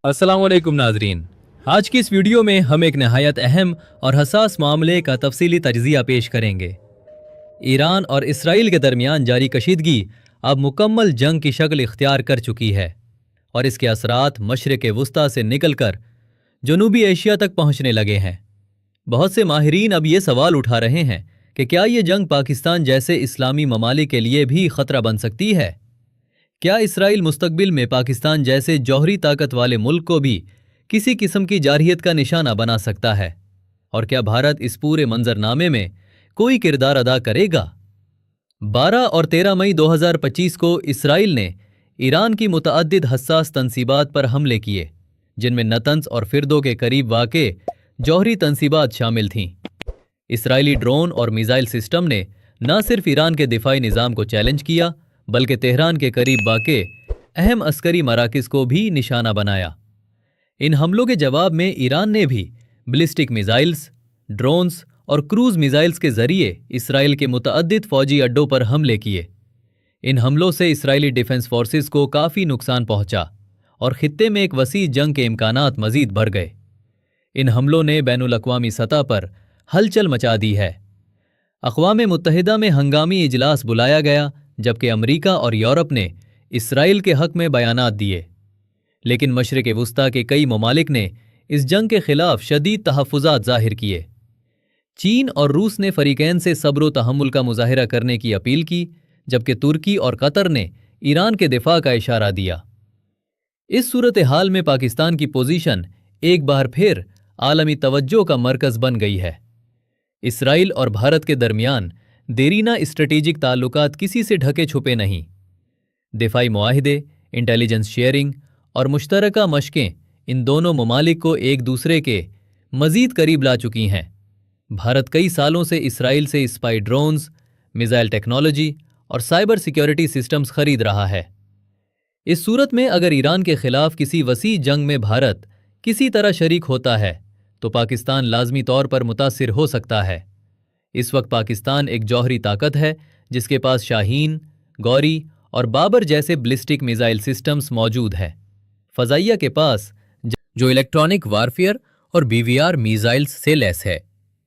अस्सलामुअलैकुम नाजरीन। आज की इस वीडियो में हम एक नहायत अहम और हसास मामले का तफसीली तज्जिया पेश करेंगे। ईरान और इसराइल के दरमियान जारी कशीदगी अब मुकम्मल जंग की शक्ल इख्तियार कर चुकी है और इसके असरात मशरिक़ वुस्ता से निकलकर जनूबी एशिया तक पहुंचने लगे हैं। बहुत से माहिरीन अब ये सवाल उठा रहे हैं कि क्या ये जंग पाकिस्तान जैसे इस्लामी ममालिक के लिए भी ख़तरा बन सकती है। क्या इसराइल मुस्तकबिल में पाकिस्तान जैसे जौहरी ताकत वाले मुल्क को भी किसी किस्म की जारहियत का निशाना बना सकता है, और क्या भारत इस पूरे मंजरनामे में कोई किरदार अदा करेगा। 12 और 13 मई 2025 को इसराइल ने ईरान की मुतअद्दिद हसास तनसीबात पर हमले किए, जिनमें नतंस और फिरदो के करीब वाक़े जौहरी तनसीबात शामिल थीं। इसराइली ड्रोन और मिसाइल सिस्टम ने न सिर्फ ईरान के दिफाई निज़ाम को चैलेंज किया, बल्कि तेहरान के करीब वाक़े अहम अस्करी मराकिज़ को भी निशाना बनाया। इन हमलों के जवाब में ईरान ने भी बैलिस्टिक मिसाइल्स, ड्रोन्स और क्रूज़ मिसाइल्स के ज़रिए इसराइल के मुतअद्दिद फ़ौजी अड्डों पर हमले किए। इन हमलों से इसराइली डिफेंस फोर्सेस को काफ़ी नुकसान पहुंचा और ख़ित्ते में एक वसी जंग के इम्कानात मज़ीद बढ़ गए। इन हमलों ने बैनुल अक़वामी सतह पर हलचल मचा दी है। अक़वाम मुत्तहिदा में हंगामी इजलास बुलाया गया, जबकि अमरीका और यूरोप ने इसराइल के हक़ में बयानात दिए, लेकिन मशरिक़ वुस्ता के कई ममालिक ने इस जंग के ख़िलाफ़ शदीद तहफ़्फ़ुज़ात ज़ाहिर किए। चीन और रूस ने फ़रीक़ैन से सब्र व तहम्मुल का मुज़ाहिरा करने की अपील की, जबकि तुर्की और कतर ने ईरान के दिफ़ा का इशारा दिया। इस सूरत हाल में पाकिस्तान की पोजीशन एक बार फिर आलमी तवज्जो का मरकज़ बन गई है। इसराइल और भारत के दरमियान देरीना स्ट्रेटेजिक ताल्लुकात किसी से ढके छुपे नहीं। दिफाई मुआहिदे, इंटेलिजेंस शेयरिंग और मुश्तरका मशकें इन दोनों ममालिक को एक दूसरे के मज़ीद करीब ला चुकी हैं। भारत कई सालों से इसराइल से स्पाई ड्रोन्स, मिसाइल टेक्नोलॉजी और साइबर सिक्योरिटी सिस्टम्स खरीद रहा है। इस सूरत में अगर ईरान के खिलाफ किसी वसी जंग में भारत किसी तरह शरीक होता है तो पाकिस्तान लाजमी तौर पर मुतासिर हो सकता है। इस वक्त पाकिस्तान एक जौहरी ताकत है जिसके पास शाहीन, गौरी और बाबर जैसे बैलिस्टिक मिसाइल सिस्टम्स मौजूद है। फ़ज़ाइया के पास जो इलेक्ट्रॉनिक वारफेयर और बीवीआर मिसाइल्स से लैस है।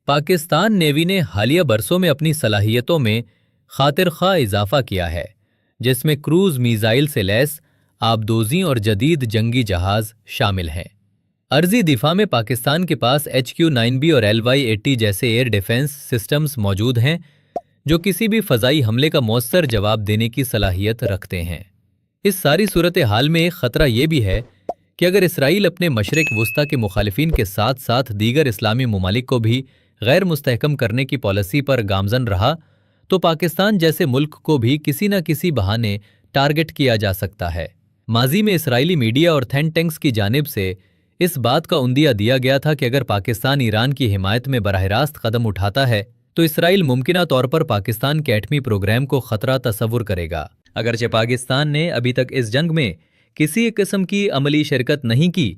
पाकिस्तान नेवी ने हालिया बरसों में अपनी सलाहियतों में खातिर खा इजाफा किया है, जिसमें क्रूज़ मिसाइल से लैस आबदोज़ी और जदीद जंगी जहाज़ शामिल हैं। अर्जी दिफा में पाकिस्तान के पास HQ-9B और LY-80 जैसे एयर डिफेंस सिस्टम्स मौजूद हैं, जो किसी भी फ़ज़ाई हमले का मौसर जवाब देने की सलाहियत रखते हैं। इस सारी सूरत हाल में एक ख़तरा ये भी है कि अगर इसराइल अपने मशरिक़ वुस्ता के मुखालिफिन के साथ साथ दीगर इस्लामी ममालिक को भी गैर मुस्तहकम करने की पॉलिसी पर गामज़न रहा तो पाकिस्तान जैसे मुल्क को भी किसी न किसी बहाने टारगेट किया जा सकता है। माजी में इसराइली मीडिया और थिंक टैंक्स की जानिब से इस बात का उंदिया दिया गया था कि अगर पाकिस्तान ईरान की हिमायत में बराह रास्त कदम उठाता है तो इसराइल मुमकिना तौर पर पाकिस्तान के एटमी प्रोग्राम को खतरा तस्वुर करेगा। अगरचे पाकिस्तान ने अभी तक इस जंग में किसी किस्म की अमली शिरकत नहीं की,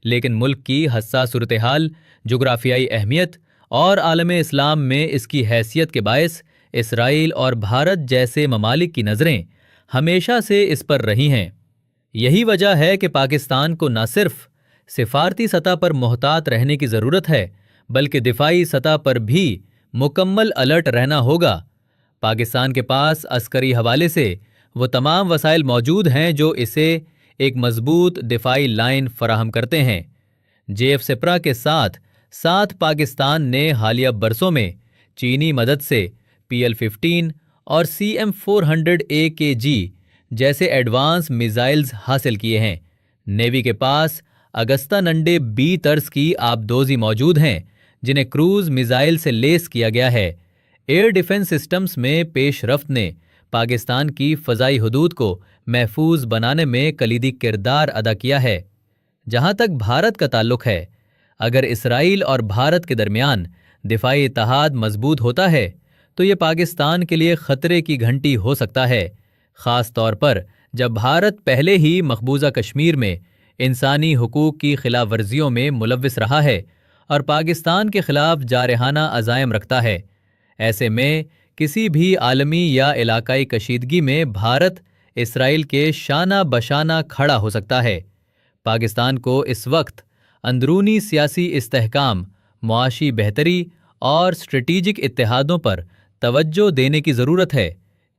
लेकिन मुल्क की हस्सास सूरत हाल, जोग्राफियाई अहमियत और आलम इस्लाम में इसकी हैसियत के बायस इसराइल और भारत जैसे ममालिक की नज़रें हमेशा से इस पर रही हैं। यही वजह है कि पाकिस्तान को न सिर्फ सिफारती सतह पर मोहतात रहने की ज़रूरत है, बल्कि दिफाई सतह पर भी मुकम्मल अलर्ट रहना होगा। पाकिस्तान के पास अस्करी हवाले से वो तमाम वसाइल मौजूद हैं जो इसे एक मजबूत दिफाई लाइन फराहम करते हैं। JF सिपरा के साथ साथ पाकिस्तान ने हालिया बरसों में चीनी मदद से PL-15 और CM-400 AKG जैसे एडवांस मिसाइल्स हासिल किए हैं। नेवी के पास अगस्ता नंडे B तर्ज की आबदोज़ी मौजूद हैं, जिन्हें क्रूज़ मिसाइल से लेस किया गया है। एयर डिफेंस सिस्टम्स में पेशरफ्त ने पाकिस्तान की फ़ज़ाई हदूद को महफूज बनाने में कलीदी किरदार अदा किया है। जहाँ तक भारत का ताल्लुक़ है, अगर इसराइल और भारत के दरमियान दिफाई इत्तेहाद मजबूत होता है तो ये पाकिस्तान के लिए ख़तरे की घंटी हो सकता है, ख़ास तौर पर जब भारत पहले ही मकबूजा कश्मीर में इंसानी हुकूक की खिलाफ वर्जियों में मुलव्विस रहा है और पाकिस्तान के खिलाफ जारहाना अज़ायम रखता है। ऐसे में किसी भी आलमी या इलाकाई कशीदगी में भारत इसराइल के शाना बशाना खड़ा हो सकता है। پاکستان کو اس وقت اندرونی سیاسی استحکام، معاشی بہتری اور اسٹریٹجک اتحادوں پر توجہ دینے کی ضرورت ہے۔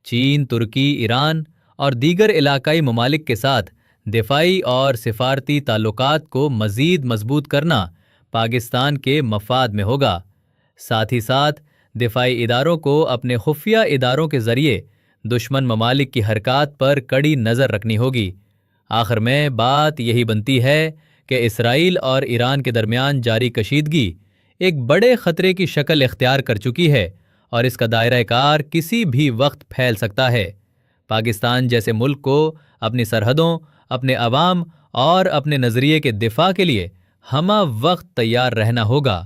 چین، ترکی، ایران اور دیگر علاقائی ممالک کے ساتھ دفاعی اور سفارتی تعلقات کو مزید مضبوط کرنا پاکستان کے مفاد میں ہوگا۔ ساتھ ہی ساتھ دفاعی اداروں کو اپنے خفیہ اداروں کے ذریعے دشمن ممالک کی حرکات پر کڑی نظر رکھنی ہوگی۔ آخر میں بات یہی بنتی ہے کہ اسرائیل اور ایران کے درمیان جاری کشیدگی ایک بڑے خطرے کی شکل اختیار کر چکی ہے اور اس کا دائرہ کار کسی بھی وقت پھیل سکتا ہے۔ پاکستان جیسے ملک کو اپنی سرحدوں، اپنے عوام اور اپنے نظریے کے دفاع کے لیے ہمہ وقت تیار رہنا ہوگا۔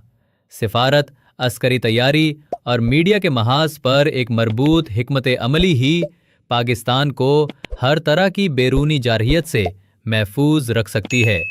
سفارت، عسکری تیاری اور میڈیا کے محاذ پر ایک مربوط حکمت عملی ہی پاکستان کو ہر طرح کی بیرونی جارحیت سے محفوظ رکھ سکتی ہے۔